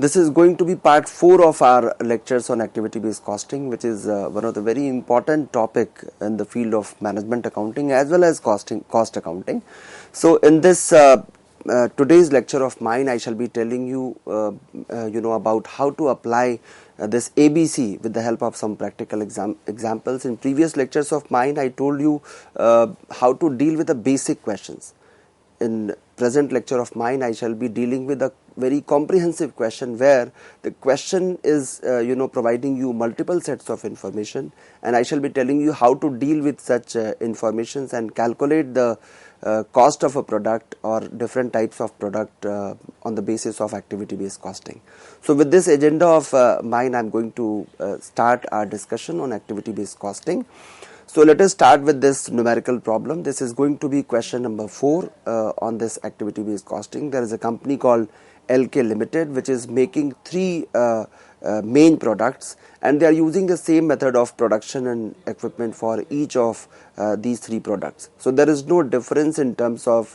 This is going to be part 4 of our lectures on activity based costing, which is one of the very important topic in the field of management accounting as well as cost accounting. So in this today's lecture of mine, I shall be telling you about how to apply this ABC with the help of some practical examples. In previous lectures of mine, I told you how to deal with the basic questions. In present lecture of mine, I shall be dealing with a very comprehensive question where the question is providing you multiple sets of information, and I shall be telling you how to deal with such informations and calculate the cost of a product or different types of product on the basis of activity based costing. So with this agenda of mine, I am going to start our discussion on activity based costing. So let us start with this numerical problem. This is going to be question number 4 on this activity based costing. There is a company called LK Limited which is making 3 main products, and they are using the same method of production and equipment for each of these 3 products. So there is no difference in terms of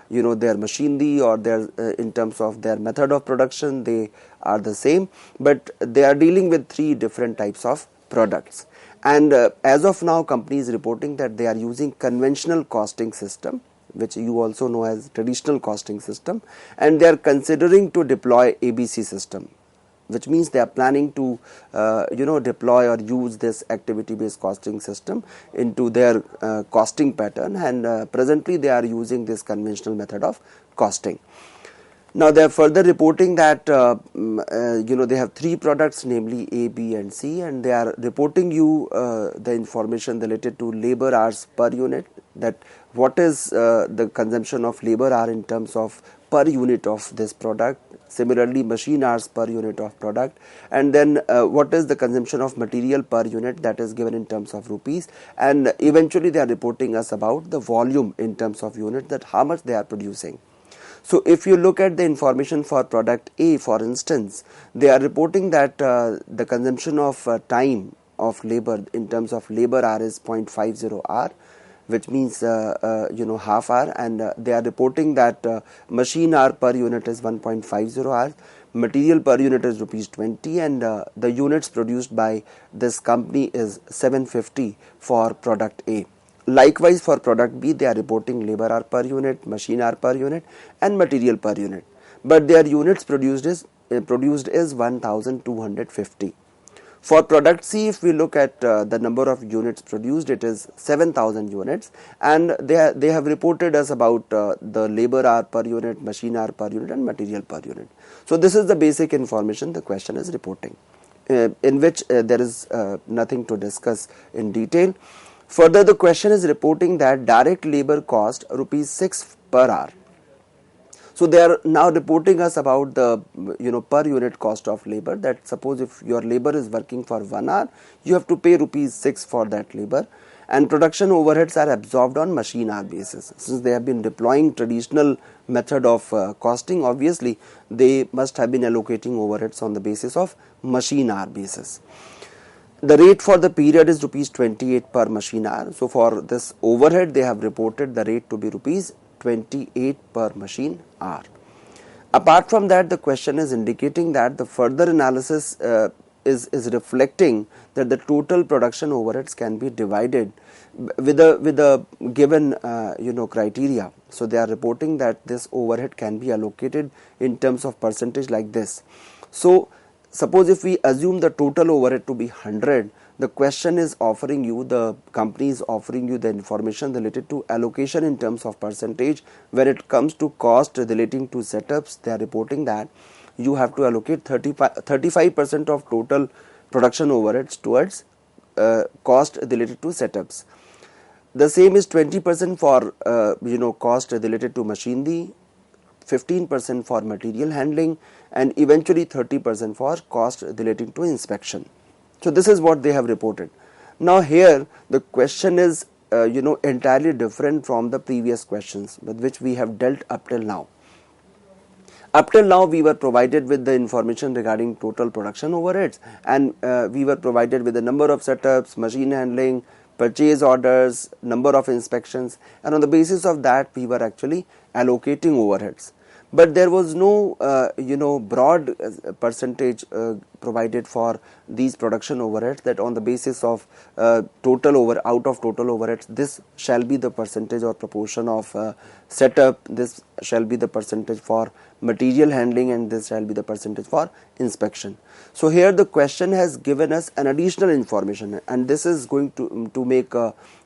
their machinery or their in terms of their method of production. They are the same, but they are dealing with 3 different types of products. And as of now, company is reporting that they are using conventional costing system, which you also know as traditional costing system, and they are considering to deploy ABC system, which means they are planning to deploy or use this activity based costing system into their costing pattern, and presently they are using this conventional method of costing. Now they are further reporting that they have 3 products, namely A, B and C, and they are reporting you the information related to labor hours per unit, that what is the consumption of labor hour in terms of per unit of this product, similarly machine hours per unit of product, and then what is the consumption of material per unit, that is given in terms of rupees, and eventually they are reporting us about the volume in terms of unit, that how much they are producing. So if you look at the information for product A, for instance, they are reporting that the consumption of time of labor in terms of labor hour is 0.50 hour, which means half hour, and they are reporting that machine hour per unit is 1.50 hours, material per unit is rupees 20, and the units produced by this company is 750 for product A. Likewise, for product B, they are reporting labor hour per unit, machine hour per unit and material per unit, but their units produced is 1250. For product C, if we look at the number of units produced, it is 7000 units, and they have reported us about the labor hour per unit, machine hour per unit and material per unit. So this is the basic information the question is reporting, in which there is nothing to discuss in detail. Further, the question is reporting that direct labor cost rupees 6 per hour. So they are now reporting us about the per unit cost of labor, that suppose if your labor is working for 1 hour, you have to pay rupees 6 for that labor, and production overheads are absorbed on machine hour basis. Since they have been deploying traditional method of costing, obviously they must have been allocating overheads on the basis of machine hour basis. The rate for the period is rupees 28 per machine hour. So for this overhead, they have reported the rate to be rupees 28 per machine hour. Apart from that, the question is indicating that the further analysis is reflecting that the total production overheads can be divided with a given criteria. So they are reporting that this overhead can be allocated in terms of percentage like this. So suppose if we assume the total overhead to be 100, the question is offering you, the company is offering you the information related to allocation in terms of percentage. When it comes to cost relating to setups, they are reporting that you have to allocate 35% of total production overheads towards cost related to setups. The same is 20% for cost related to machinery, 15% for material handling, and eventually 30% for cost relating to inspection. So this is what they have reported. Now here the question is entirely different from the previous questions with which we have dealt up till now. Up till now we were provided with the information regarding total production overheads, and we were provided with the number of setups, machine handling, purchase orders, number of inspections, and on the basis of that we were actually allocating overheads. but there was no broad percentage provided for these production overheads, that on the basis of out of total overheads, this shall be the percentage or proportion of setup, this shall be the percentage for material handling, and this shall be the percentage for inspection. So here the question has given us an additional information, and this is going to make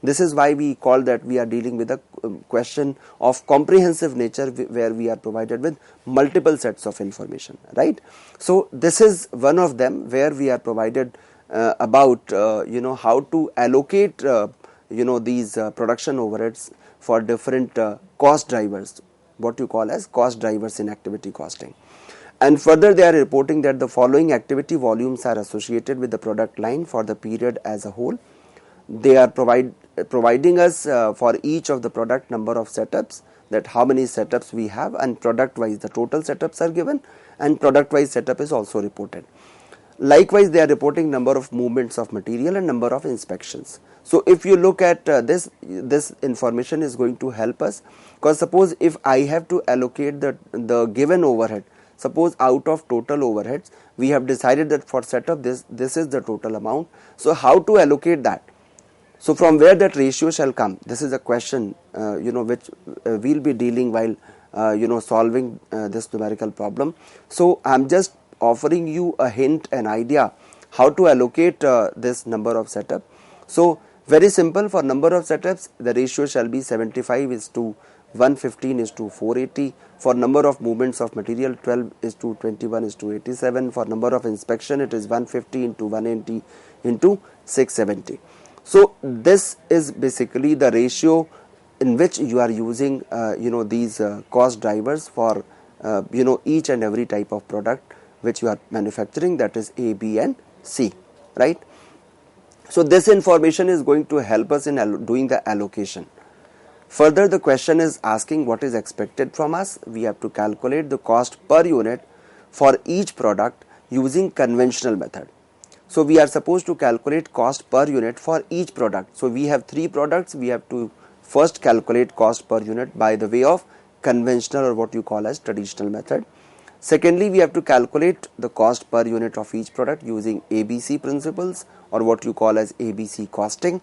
this is why we call that we are dealing with a question of comprehensive nature, where we are provided with multiple sets of information, right? So this is one of them, where we are provided about how to allocate these production overheads for different cost drivers, what you call as cost drivers in activity costing. And further, they are reporting that the following activity volumes are associated with the product line for the period as a whole. They are providing us for each of the product number of setups, that how many setups we have, and product wise the total setups are given, and product wise setup is also reported. Likewise, they are reporting number of movements of material and number of inspections. So if you look at this information is going to help us, because suppose if I have to allocate the given overhead, suppose out of total overheads we have decided that for setup this is the total amount. So how to allocate that? So from where that ratio shall come? This is a question which we'll be dealing while solving this numerical problem. So I'm just offering you a hint, an idea how to allocate this number of setup. So very simple, for number of setups the ratio shall be 75 is to 115 is to 480. For number of movements of material, 12 is to 21 is to 87. For number of inspection, it is 150 into 180 into 670. So this is basically the ratio in which you are using these cost drivers for each and every type of product which you are manufacturing, that is A, B and C, right? So this information is going to help us in doing the allocation. Further, the question is asking what is expected from us. We have to calculate the cost per unit for each product using conventional method. So we are supposed to calculate cost per unit for each product. So we have 3 products. We have to first calculate cost per unit by the way of conventional, or what you call as traditional method. Secondly, we have to calculate the cost per unit of each product using ABC principles, or what you call as ABC costing.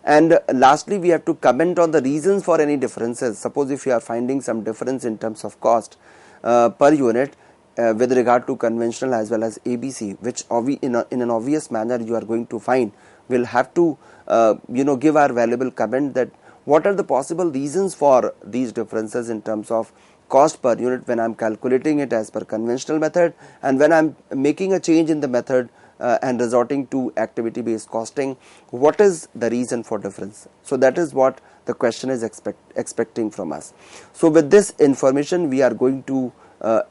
And lastly, we have to comment on the reasons for any differences. Suppose if you are finding some difference in terms of cost per unit with regard to conventional as well as ABC, which in an obvious manner you are going to find, we'll have to give our valuable comment that what are the possible reasons for these differences in terms of cost per unit when I'm calculating it as per conventional method, and when I'm making a change in the method and resorting to activity based costing, what is the reason for difference? So that is what the question is expecting from us. So with this information we are going to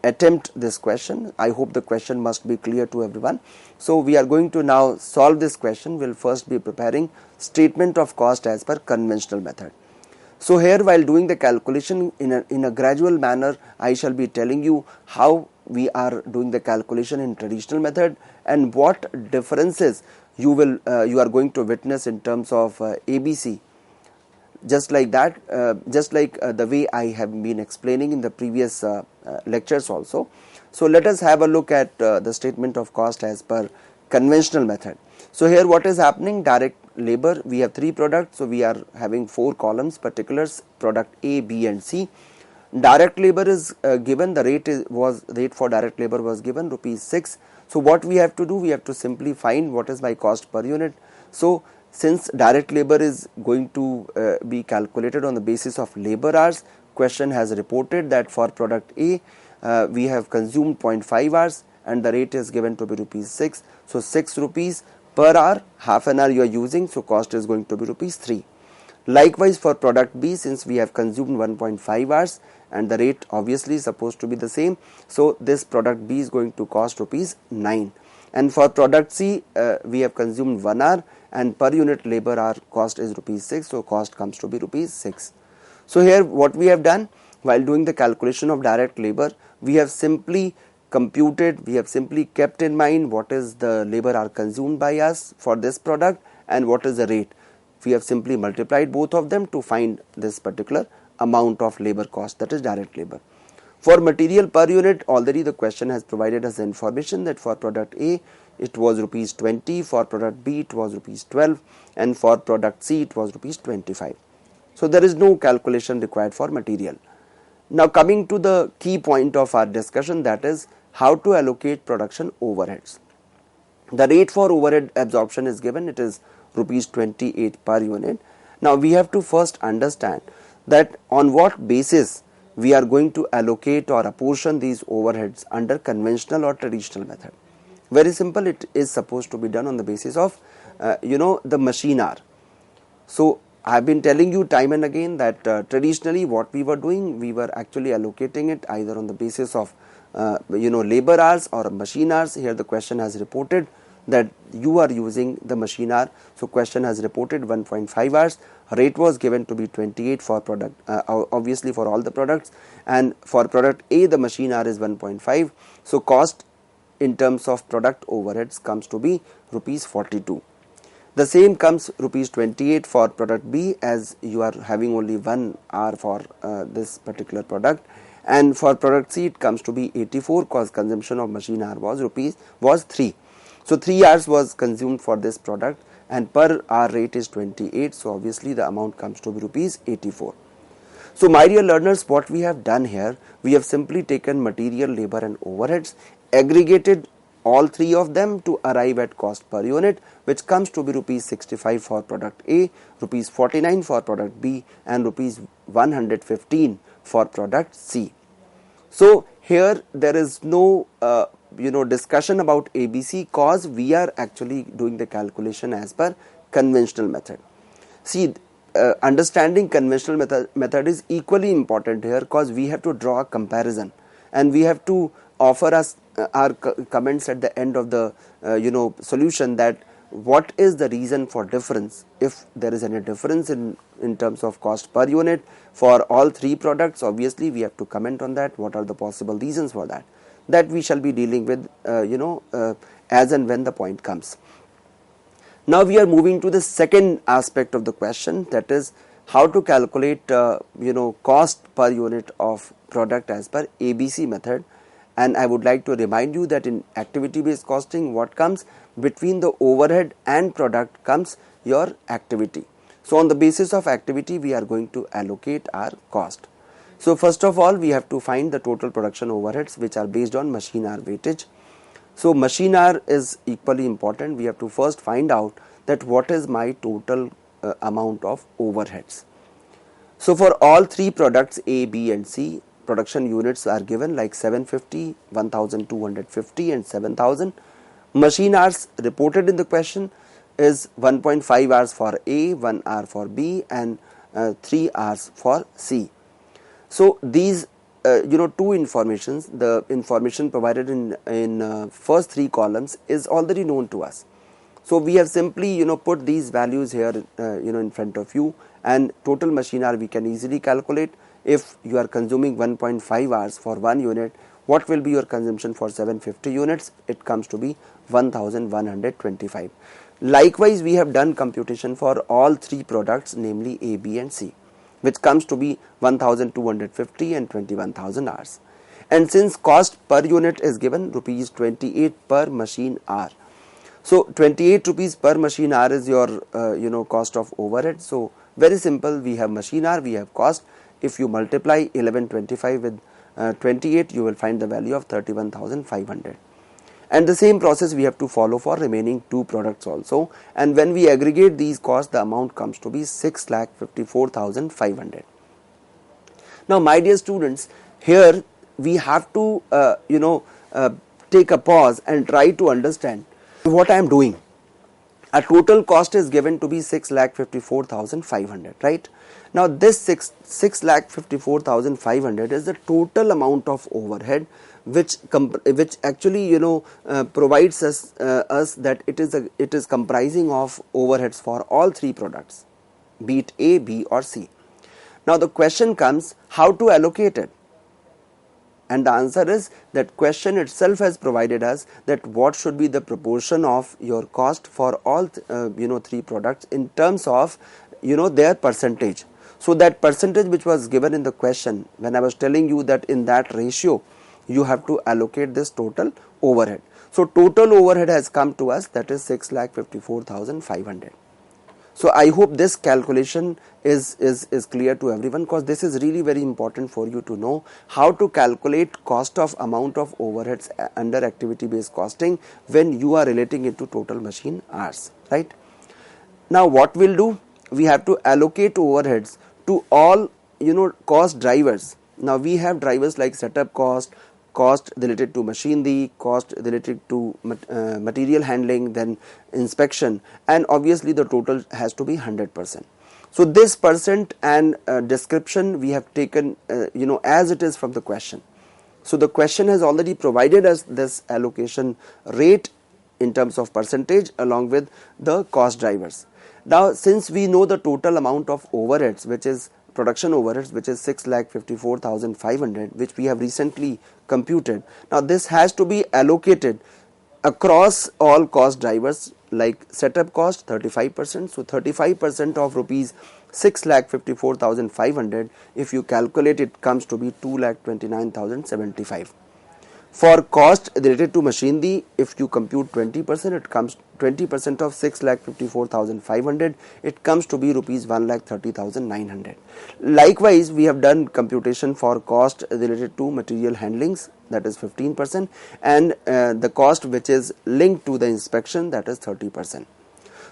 attempt this question. I hope the question must be clear to everyone. So we are going to now solve this question. We'll first be preparing statement of cost as per conventional method. So here, while doing the calculation in a gradual manner, I shall be telling you how we are doing the calculation in traditional method and what differences you are going to witness in terms of ABC. Just like that, the way I have been explaining in the previous lectures also. So let us have a look at the statement of cost as per conventional method. So here what is happening? Direct labor, we have 3 products, so we are having 4 columns, particulars, product A, B and C. Direct labor is given, the rate for direct labor was given ₹6. So what we have to do, we have to simply find what is my cost per unit. So since direct labor is going to be calculated on the basis of labor hours, question has reported that for product A we have consumed 0.5 hours and the rate is given to be ₹6. So 6 rupees per hour, half an hour you are using, so cost is going to be ₹3. Likewise for product B, since we have consumed 1.5 hours and the rate obviously is supposed to be the same, so this product B is going to cost ₹9. And for product C, we have consumed 1 hour and per unit labor hour cost is ₹6, so cost comes to be ₹6. So here what we have done, while doing the calculation of direct labor, we have simply computed, we have simply kept in mind what is the labor hour consumed by us for this product and what is the rate. We have simply multiplied both of them to find this particular amount of labor cost, that is direct labor. For material per unit, already the question has provided us information that for product A it was rupees 20, for product B it was rupees 12, and for product C it was rupees 25. So there is no calculation required for material. Now coming to the key point of our discussion, that is how to allocate production overheads. The rate for overhead absorption is given, it is rupees 28 per unit. Now we have to first understand that on what basis we are going to allocate or apportion these overheads under conventional or traditional method. Very simple, it is supposed to be done on the basis of the machine hour. So I have been telling you time and again that traditionally what we were doing, we were actually allocating it either on the basis of labor hours or machine hours. Here the question has reported that you are using the machine hour, so question has reported 1.5 hours. Rate was given to be 28 for product, obviously for all the products, and for product A the machine hour is 1.5. So cost in terms of product overheads comes to be rupees 42. The same comes rupees 28 for product B, as you are having only 1 hour for this particular product, and for product C it comes to be 84 because consumption of machine hour was 3. So 3 hours was consumed for this product and per hour rate is 28, so obviously the amount comes to be rupees 84. So my dear learners, what we have done here, we have simply taken material, labor and overheads, aggregated all three of them to arrive at cost per unit, which comes to be rupees 65 for product A, rupees 49 for product B and rupees 115 for product C. So here there is no discussion about ABC, cause we are actually doing the calculation as per conventional method. See, understanding conventional method is equally important here, because we have to draw a comparison and we have to offer us our comments at the end of the solution, that what is the reason for difference, if there is any difference in terms of cost per unit for all three products. Obviously we have to comment on that, what are the possible reasons for that we shall be dealing with as and when the point comes. Now we are moving to the second aspect of the question, that is how to calculate cost per unit of product as per ABC method. And I would like to remind you that in activity based costing, what comes between the overhead and product comes your activity. So on the basis of activity we are going to allocate our cost. So first of all we have to find the total production overheads, which are based on machine hour weightage. So machine hour is equally important. We have to first find out that what is my total amount of overheads. So for all three products A, B and C, production units are given like 750, 1250 and 7000. Machine hours reported in the question is 1.5 hours for A, 1 hour for B and 3 hours for C. So these two informations, the information provided in first three columns is already known to us. So we have simply put these values here in front of you, and total machine hour we can easily calculate. If you are consuming 1.5 hours for 1 unit, what will be your consumption for 750 units? It comes to be 1125. Likewise, we have done computation for all three products, namely A, B and C, which comes to be 1250 and 21,000 hours. And since cost per unit is given rupees 28 per machine hour, so 28 rupees per machine hour is your cost of overhead. So very simple, we have machine hour, we have cost. If you multiply 1125 with 28, you will find the value of 31,500. And the same process we have to follow for remaining two products also. And when we aggregate these costs, the amount comes to be 6,54,500. Now, my dear students, here we have to take a pause and try to understand what I am doing. A total cost is given to be 6,54,500, right? Now this 6,54,500 is the total amount of overhead which actually provides us that it is comprising of overheads for all three products, be it A, B or C. Now the question comes, how to allocate it? And the answer is that question itself has provided us that what should be the proportion of your cost for all three products in terms of their percentage. So that percentage which was given in the question, when I was telling you that in that ratio you have to allocate this total overhead. So total overhead has come to us, that is 6,54,500. So I hope this calculation is clear to everyone, because this is really very important for you to know how to calculate cost of amount of overheads under activity based costing when you are relating it to total machine hours, right? Now what we'll do, we have to allocate overheads to all cost drivers. Now we have drivers like setup cost, cost related to machinery, cost related to material handling, then inspection, and obviously the total has to be 100%. So this percent and description we have taken as it is from the question. So the question has already provided us this allocation rate in terms of percentage along with the cost drivers. Now since we know the total amount of overheads, which is production overheads, which is 6,54,500, which we have recently computed. Now this has to be allocated across all cost drivers, like setup cost 35%. So 35% of rupees 6,54,500, if you calculate it, comes to be 2,29,075. For cost related to machinery, if you compute 20%, it comes 20% of 6,54,500, it comes to be rupees 1,30,900. Likewise, we have done computation for cost related to material handlings, that is 15%, and the cost which is linked to the inspection, that is 30%.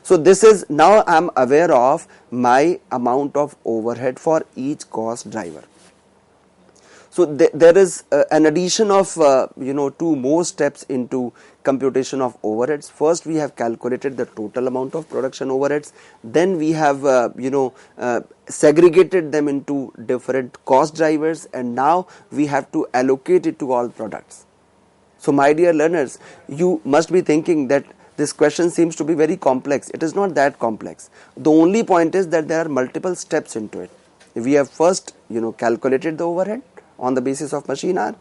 So this is, now I am aware of my amount of overhead for each cost driver. So there is an addition of two more steps into computation of overheads. First we have calculated the total amount of production overheads, then we have segregated them into different cost drivers, and now we have to allocate it to all products. So my dear learners, you must be thinking that this question seems to be very complex. It is not that complex. The only point is that there are multiple steps into it. We have first calculated the overhead on the basis of machine hour.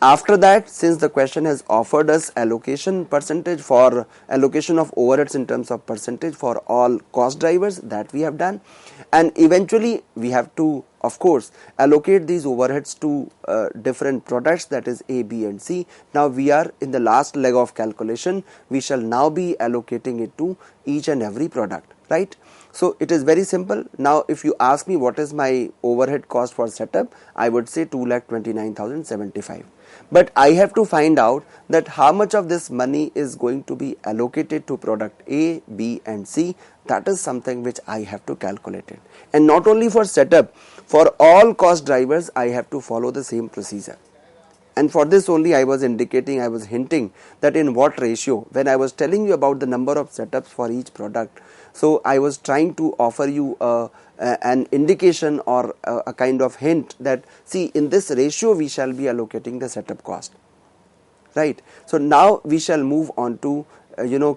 After that, since the question has offered us allocation percentage for allocation of overheads in terms of percentage for all cost drivers, that we have done, and eventually we have to, of course, allocate these overheads to different products, that is A, B and C. Now we are in the last leg of calculation. We shall now be allocating it to each and every product, right? So it is very simple. Now if you ask me what is my overhead cost for setup, I would say 2,29,075. But I have to find out that how much of this money is going to be allocated to product A, B and C. That is something which I have to calculate it. And not only for setup, for all cost drivers I have to follow the same procedure. And for this only I was hinting that in what ratio, when I was telling you about the number of setups for each product. So I was trying to offer you an indication or a kind of hint that, see, in this ratio we shall be allocating the setup cost, right? So now we shall move on to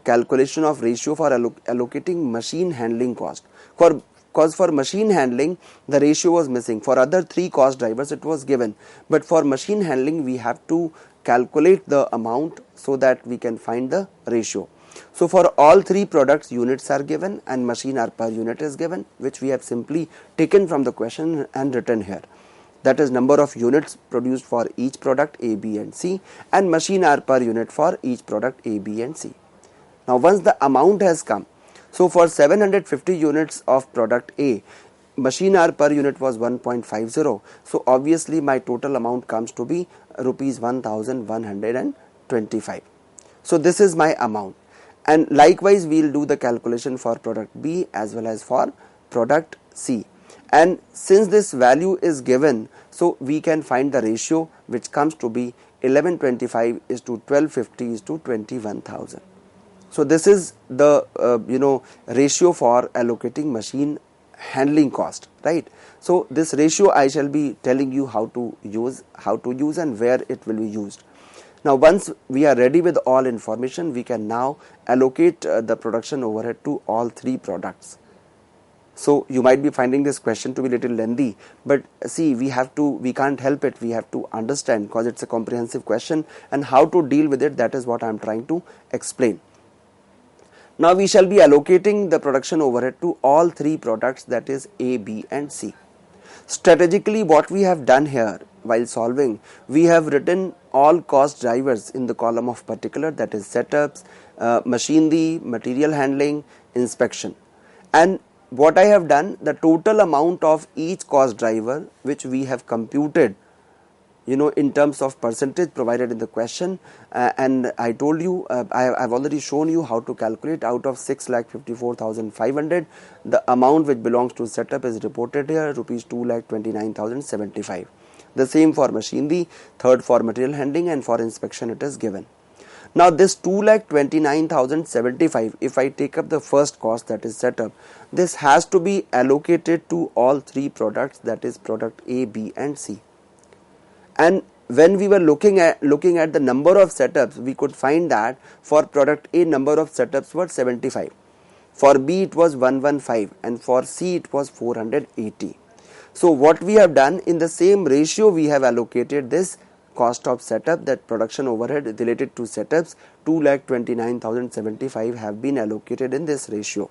calculation of ratio for allocating machine handling cost. Because for machine handling the ratio was missing. For other three cost drivers it was given, but for machine handling we have to calculate the amount so that we can find the ratio. So for all three products, units are given and machine hour per unit is given, which we have simply taken from the question and written here. That is number of units produced for each product A, B and C, and machine hour per unit for each product A, B and C. Now once the amount has come, so for 750 units of product A, machine hour per unit was 1.50. So obviously my total amount comes to be rupees 1,125. So this is my amount. And likewise we will do the calculation for product B as well as for product C. And since this value is given, so we can find the ratio, which comes to be 1125 is to 1250 is to 21,000. So this is the ratio for allocating machine handling cost, right? So this ratio I shall be telling you how to use and where it will be used. Now once we are ready with all information, we can now allocate the production overhead to all three products. So you might be finding this question to be little lengthy, but see, we can't help it, we have to understand, because it's a comprehensive question, and how to deal with it, that is what I am trying to explain. Now we shall be allocating the production overhead to all three products, that is A, B and C. Strategically, what we have done here while solving, we have written all cost drivers in the column of particular, that is setups, machinery, material handling, inspection. And what I have done, the total amount of each cost driver which we have computed, in terms of percentage provided in the question, and I told you, I've already shown you how to calculate. Out of 6,54,500, the amount which belongs to setup is reported here, rupees 2,29,075. The same for machinery, third for material handling, and for inspection it is given. Now this 2,29,075, if I take up the first cost, that is setup, this has to be allocated to all three products, that is product A, B and C. And when we were looking at the number of setups, we could find that for product A, number of setups were 75, for B it was 115, and for C it was 480. So what we have done, in the same ratio we have allocated this cost of setup, that production overhead related to setups, 2,29,075 have been allocated in this ratio.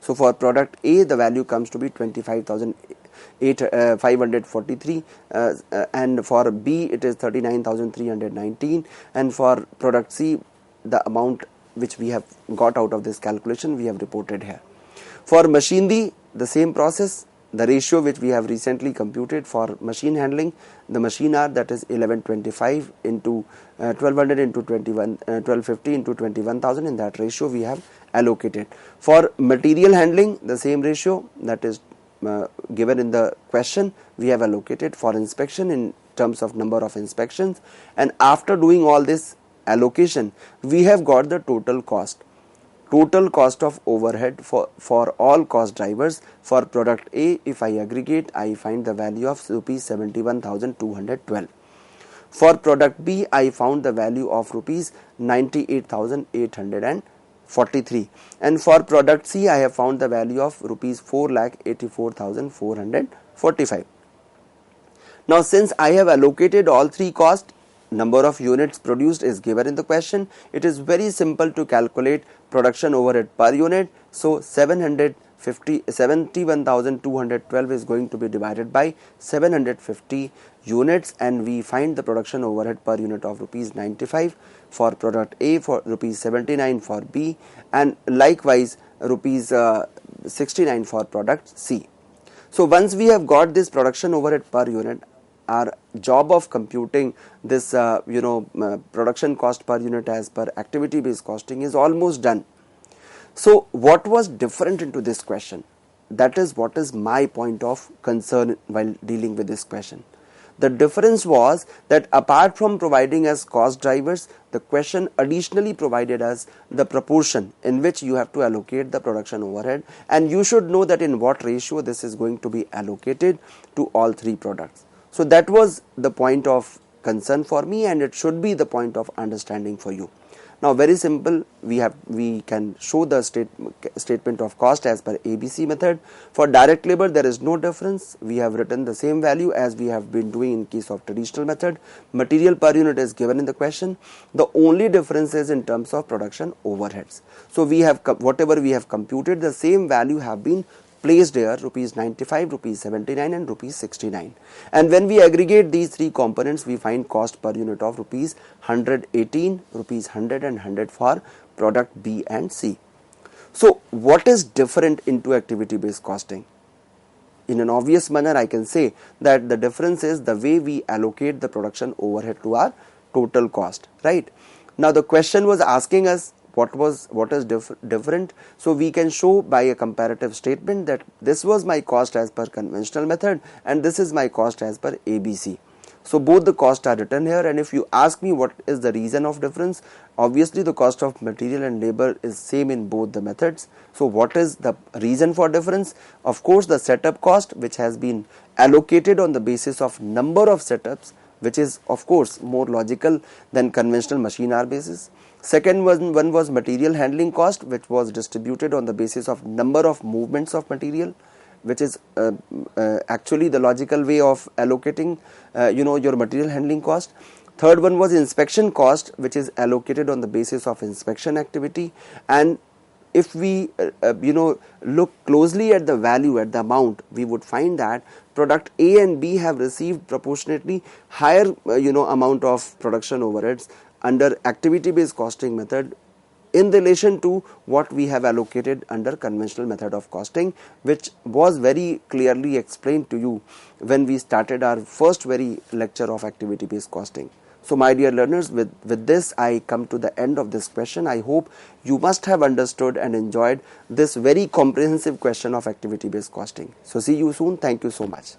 So for product A, the value comes to be 25,543, and for B it is 39,319, and for product C, the amount which we have got out of this calculation we have reported here. For machinery, the same process. The ratio which we have recently computed for machine handling, the machine hour, that is 1125 into 1200 into 1250 into 21,000, in that ratio we have allocated. For material handling, the same ratio that is given in the question we have allocated. For inspection, in terms of number of inspections, and after doing all this allocation, we have got the total cost. Total cost of overhead for all cost drivers. For product A, if I aggregate, I find the value of rupees 71,212. For product B, I found the value of rupees 98,843, and for product C, I have found the value of rupees 4,84,445. Now since I have allocated all three costs, number of units produced is given in the question. It is very simple to calculate production overhead per unit. So 71,212 is going to be divided by 750 units, and we find the production overhead per unit of rupees 95 for product A, for rupees 79 for B, and likewise rupees 69 for product C. So once we have got this production overhead per unit, our job of computing this production cost per unit as per activity based costing is almost done. So what was different into this question? That is what is my point of concern while dealing with this question. The difference was that apart from providing us cost drivers, the question additionally provided us the proportion in which you have to allocate the production overhead, and you should know that in what ratio this is going to be allocated to all three products. So that was the point of concern for me, and it should be the point of understanding for you. Now very simple, we can show the statement of cost as per ABC method. For direct labor there is no difference. We have written the same value as we have been doing in case of traditional method. Material per unit is given in the question. The only difference is in terms of production overheads. So we have whatever we have computed, the same value have been placed here, rupees 95, rupees 79 and rupees 69. And when we aggregate these three components, we find cost per unit of rupees 118, rupees 100 and 100 for product B and C. So what is different into activity based costing? In an obvious manner, I can say that the difference is the way we allocate the production overhead to our total cost, right? Now the question was asking us what is different. So we can show by a comparative statement that this was my cost as per conventional method and this is my cost as per ABC. So both the costs are written here, and if you ask me what is the reason of difference, obviously the cost of material and labor is same in both the methods. So what is the reason for difference? Of course the setup cost, which has been allocated on the basis of number of setups, which is of course more logical than conventional machine hour basis. Second one was material handling cost, which was distributed on the basis of number of movements of material, which is actually the logical way of allocating your material handling cost. Third one was inspection cost, which is allocated on the basis of inspection activity. And if we look closely at the value, at the amount, we would find that product A and B have received proportionately higher amount of production overheads under activity based costing method in relation to what we have allocated under conventional method of costing, which was very clearly explained to you when we started our first very lecture of activity based costing. So my dear learners, with this I come to the end of this question. I hope you must have understood and enjoyed this very comprehensive question of activity based costing. So see you soon. Thank you so much.